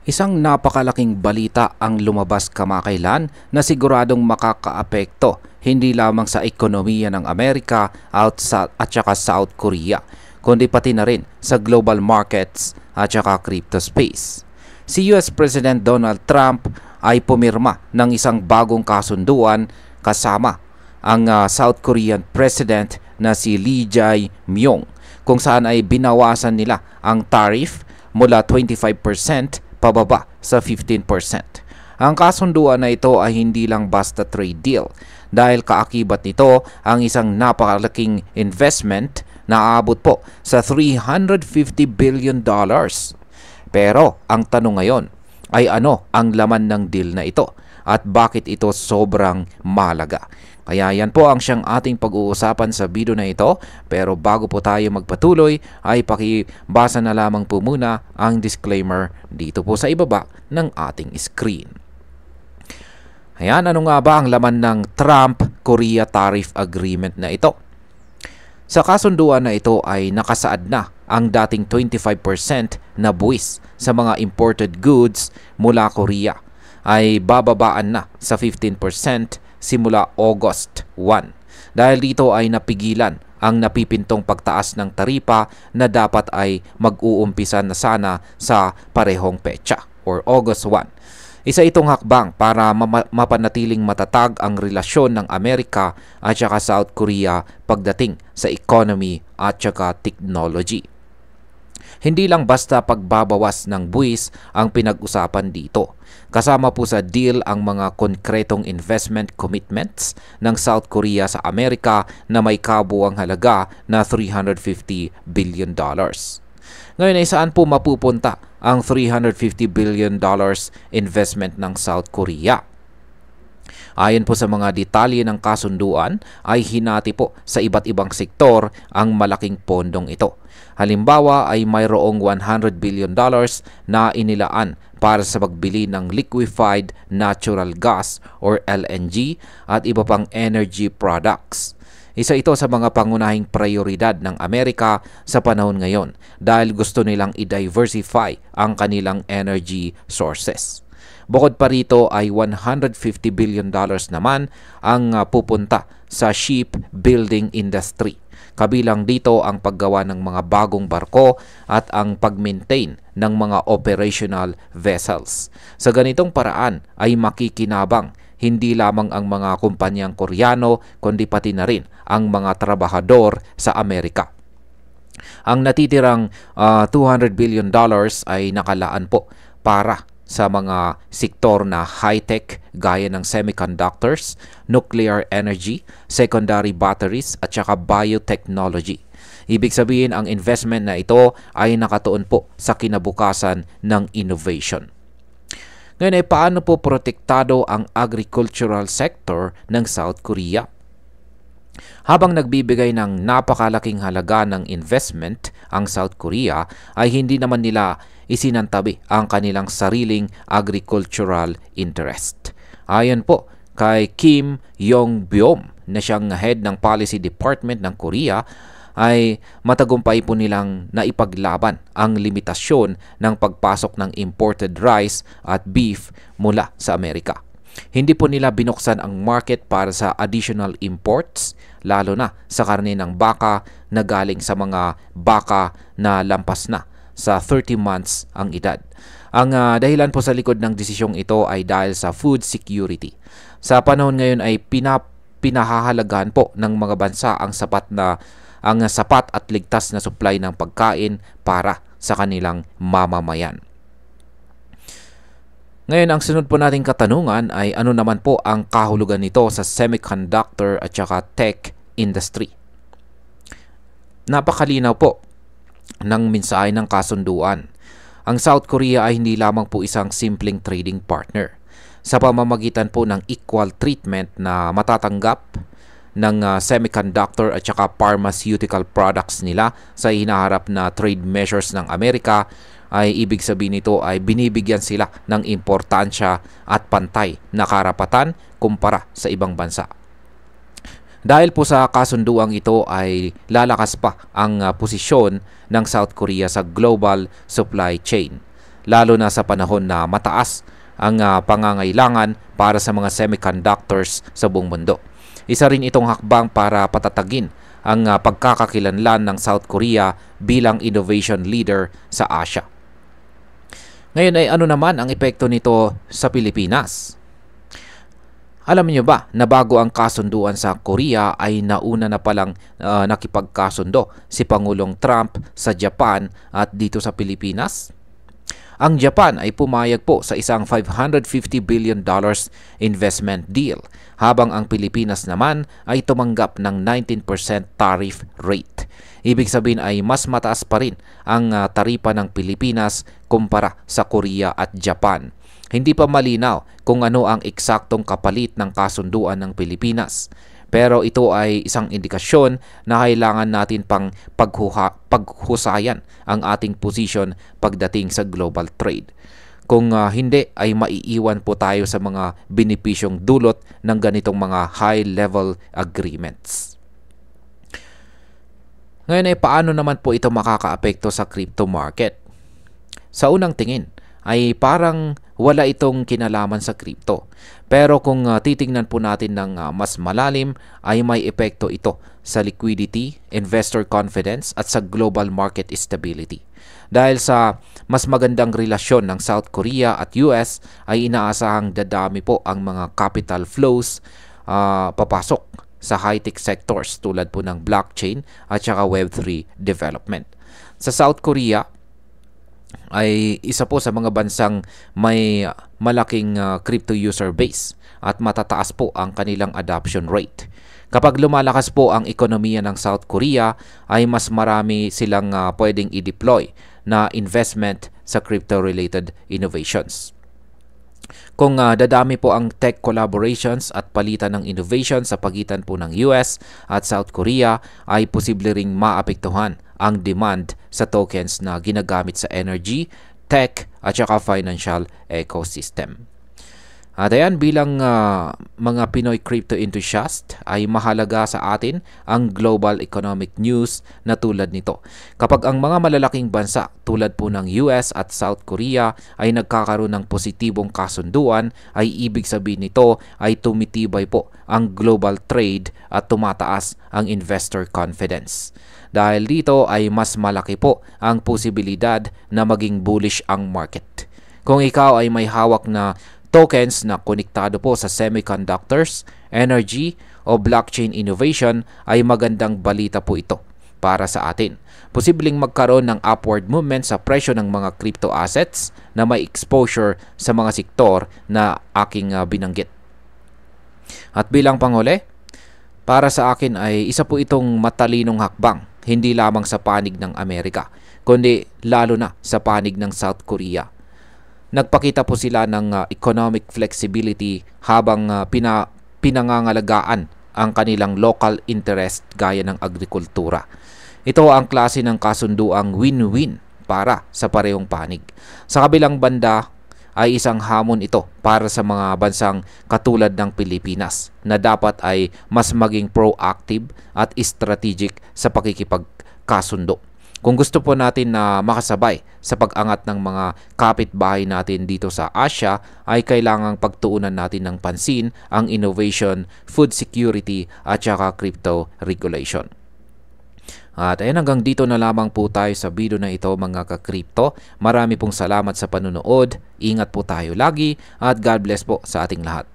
Isang napakalaking balita ang lumabas kamakailan na siguradong makakaapekto hindi lamang sa ekonomiya ng Amerika at saka South Korea, kundi pati na rin sa global markets at saka crypto space. Si US President Donald Trump ay pumirma ng isang bagong kasunduan kasama ang South Korean President na si Lee Jae-myung, kung saan ay binawasan nila ang tariff mula 25% pababa sa 15%. Ang kasunduan na ito ay hindi lang basta trade deal dahil kaakibat nito ang isang napakalaking investment na aabot po sa $350 billion. Pero ang tanong ngayon ay ano ang laman ng deal na ito at bakit ito sobrang mahalaga. Kaya yan po ang siyang ating pag-uusapan sa video na ito. Pero bago po tayo magpatuloy ay pakibasa na lamang po muna ang disclaimer dito po sa ibaba ng ating screen. Ayan, ano nga ba ang laman ng Trump-Korea Tariff Agreement na ito? Sa kasunduan na ito ay nakasaad na ang dating 25% na buwis sa mga imported goods mula Korea ay bababaan na sa 15% simula August 1. Dahil dito ay napigilan ang napipintong pagtaas ng taripa na dapat ay mag-uumpisa na sana sa parehong petsa or August 1. Isa itong hakbang para mapanatiling matatag ang relasyon ng Amerika at saka South Korea pagdating sa economy at saka technology. Hindi lang basta pagbabawas ng buwis ang pinag-usapan dito. Kasama po sa deal ang mga konkretong investment commitments ng South Korea sa Amerika na may kabuuang halaga na $350 billion. Ngayon ay saan po mapupunta ang $350 billion investment ng South Korea? Ayon po sa mga detalye ng kasunduan ay hinati po sa iba't ibang sektor ang malaking pondong ito. Halimbawa ay mayroong $100 billion na inilaan para sa pagbili ng liquefied natural gas or LNG at iba pang energy products. Isa ito sa mga pangunahing prioridad ng Amerika sa panahon ngayon dahil gusto nilang i-diversify ang kanilang energy sources. Bukod pa rito ay $150 billion naman ang pupunta sa shipbuilding industry. Kabilang dito ang paggawa ng mga bagong barko at ang pag-maintain ng mga operational vessels. Sa ganitong paraan ay makikinabang hindi lamang ang mga kumpanyang Koreano kundi pati na rin ang mga trabahador sa Amerika. Ang natitirang $200 billion ay nakalaan po para sa mga sektor na high-tech gaya ng semiconductors, nuclear energy, secondary batteries at saka biotechnology. Ibig sabihin ang investment na ito ay nakatuon po sa kinabukasan ng innovation. Ngayon ay paano po protektado ang agricultural sector ng South Korea? Habang nagbibigay ng napakalaking halaga ng investment ang South Korea ay hindi naman nila isinantabi ang kanilang sariling agricultural interest. Ayon po kay Kim Yong-byom na siyang head ng Policy Department ng Korea ay matagumpay po nilang naipaglaban ang limitasyon ng pagpasok ng imported rice at beef mula sa Amerika. Hindi po nila binuksan ang market para sa additional imports, lalo na sa karne ng baka na galing sa mga baka na lampas na sa 30 months ang edad. Ang dahilan po sa likod ng desisyong ito ay dahil sa food security. Sa panahon ngayon ay pinahahalagahan po ng mga bansa ang sapat at ligtas na supply ng pagkain para sa kanilang mamamayan. Ngayon, ang sunod po nating katanungan ay ano naman po ang kahulugan nito sa semiconductor at saka tech industry. Napakalinaw po ng mensahe ng kasunduan. Ang South Korea ay hindi lamang po isang simpleng trading partner. Sa pamamagitan po ng equal treatment na matatanggap ng semiconductor at saka pharmaceutical products nila sa hinaharap na trade measures ng Amerika, ay ibig sabihin nito ay binibigyan sila ng importansya at pantay na karapatan kumpara sa ibang bansa. Dahil po sa kasunduang ito ay lalakas pa ang posisyon ng South Korea sa global supply chain. lalo na sa panahon na mataas ang pangangailangan para sa mga semiconductors sa buong mundo. Isa rin itong hakbang para patatagin ang pagkakakilanlan ng South Korea bilang innovation leader sa Asia. Ngayon ay ano naman ang epekto nito sa Pilipinas? Alam niyo ba na bago ang kasunduan sa Korea ay nauna na palang nakipagkasundo si Pangulong Trump sa Japan at dito sa Pilipinas? Ang Japan ay pumayag po sa isang $550 billion investment deal habang ang Pilipinas naman ay tumanggap ng 19% tariff rate. Ibig sabihin ay mas mataas pa rin ang taripa ng Pilipinas kumpara sa Korea at Japan. Hindi pa malinaw kung ano ang eksaktong kapalit ng kasunduan ng Pilipinas. Pero ito ay isang indikasyon na kailangan natin pang paghusayan ang ating posisyon pagdating sa global trade. Kung hindi ay maiiwan po tayo sa mga benepisyong dulot ng ganitong mga high-level agreements. Ngayon ay paano naman po ito makakaapekto sa crypto market? Sa unang tingin ay parang wala itong kinalaman sa crypto. Pero kung titingnan po natin ng mas malalim ay may epekto ito sa liquidity, investor confidence at sa global market stability. Dahil sa mas magandang relasyon ng South Korea at US ay inaasahang dadami po ang mga capital flows papasok sa high-tech sectors tulad po ng blockchain at saka Web3 development. Sa South Korea ay isa po sa mga bansang may malaking crypto user base at matataas po ang kanilang adoption rate. Kapag lumalakas po ang ekonomiya ng South Korea ay mas marami silang pwedeng i-deploy na investment sa crypto-related innovations. Kung dadami po ang tech collaborations at palitan ng innovation sa pagitan po ng US at South Korea ay posible ring maapektuhan ang demand sa tokens na ginagamit sa energy, tech at saka financial ecosystem. At ayan, bilang mga Pinoy crypto enthusiast ay mahalaga sa atin ang global economic news na tulad nito. Kapag ang mga malalaking bansa tulad po ng US at South Korea ay nagkakaroon ng positibong kasunduan, ay ibig sabihin nito ay tumitibay po ang global trade at tumataas ang investor confidence. Dahil dito ay mas malaki po ang posibilidad na maging bullish ang market. Kung ikaw ay may hawak na tokens na konektado po sa semiconductors, energy o blockchain innovation ay magandang balita po ito para sa atin. Posibleng magkaroon ng upward movement sa presyo ng mga crypto assets na may exposure sa mga sektor na aking binanggit. At bilang panghuli, para sa akin ay isa po itong matalinong hakbang, hindi lamang sa panig ng Amerika, kundi lalo na sa panig ng South Korea. Nagpakita po sila ng economic flexibility habang pinangangalagaan ang kanilang local interest gaya ng agrikultura. Ito ang klase ng kasunduang win-win para sa parehong panig. Sa kabilang banda ay isang hamon ito para sa mga bansang katulad ng Pilipinas na dapat ay mas maging proactive at strategic sa pakikipagkasundo. Kung gusto po natin na makasabay sa pag-angat ng mga kapitbahay natin dito sa Asia, ay kailangang pagtuunan natin ng pansin ang innovation, food security at saka crypto regulation. At ayun, hanggang dito na lamang po tayo sa video na ito mga ka-crypto. Marami pong salamat sa panunood. Ingat po tayo lagi at God bless po sa ating lahat.